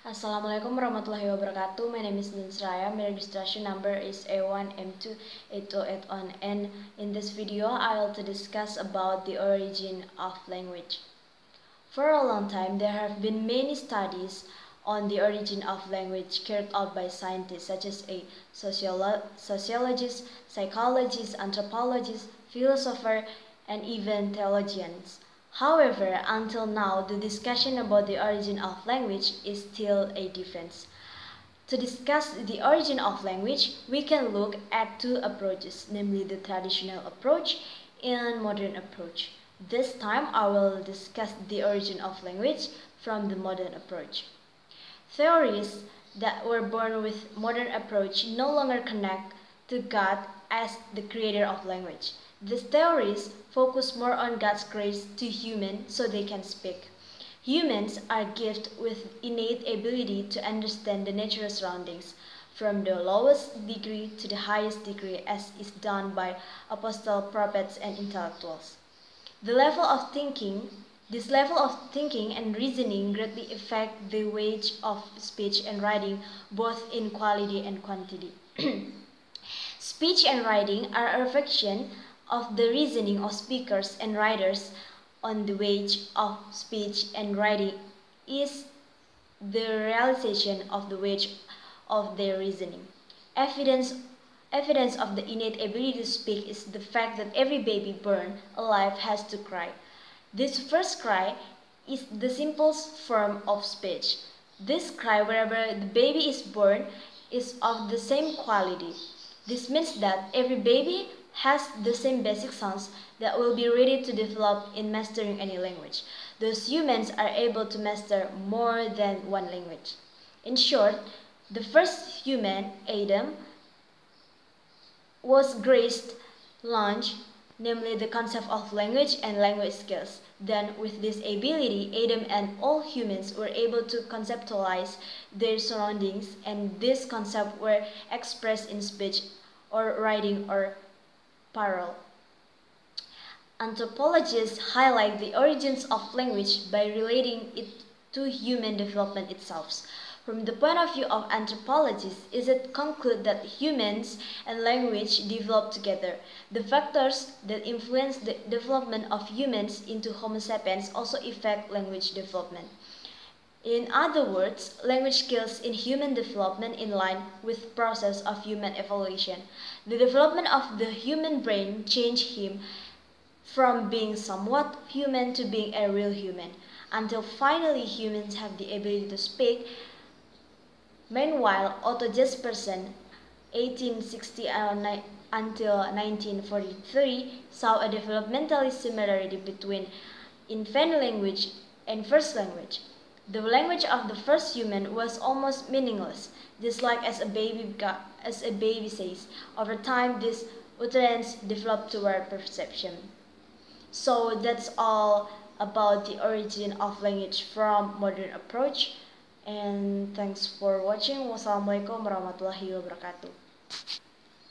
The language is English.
Assalamualaikum warahmatullahi wabarakatuh. My name is Seraya. My registration number is A1M2 8081, and in this video I will to discuss about the origin of language. For a long time there have been many studies on the origin of language carried out by scientists such as sociologists, psychologists, anthropologists, philosophers, and even theologians. However, until now, the discussion about the origin of language is still a difference. To discuss the origin of language, we can look at two approaches, namely the traditional approach and modern approach. This time, I will discuss the origin of language from the modern approach. Theories that were born with modern approach no longer connect to God as the creator of language. These theories focus more on God's grace to humans so they can speak. Humans are gifted with innate ability to understand the natural surroundings, from the lowest degree to the highest degree, as is done by apostles, prophets, and intellectuals. This level of thinking and reasoning greatly affect the way of speech and writing, both in quality and quantity. Speech and writing are a reflection of the reasoning of speakers and writers. On the wage of speech and writing is the realization of the wage of their reasoning. Evidence of the innate ability to speak is the fact that every baby born alive has to cry. This first cry is the simplest form of speech. This cry, wherever the baby is born, is of the same quality. This means that every baby has the same basic sounds that will be ready to develop in mastering any language. Those humans are able to master more than one language. In short, the first human, Adam, was graced launch, namely the concept of language and language skills. Then, with this ability, Adam and all humans were able to conceptualize their surroundings, and these concepts were expressed in speech or writing or parole. Anthropologists highlight the origins of language by relating it to human development itself. From the point of view of anthropologists, it concludes that humans and language develop together. The factors that influence the development of humans into Homo sapiens also affect language development. In other words, language skills in human development in line with process of human evolution. The development of the human brain changed him from being somewhat human to being a real human, until finally humans have the ability to speak. Meanwhile, Otto Jespersen, 1860 until 1943, saw a developmental similarity between infant language and first language. The language of the first human was almost meaningless, just like as a baby says. Over time, this utterance developed toward perception. So that's all about the origin of language from modern approach. And thanks for watching. Wassalamualaikum warahmatullahi wabarakatuh.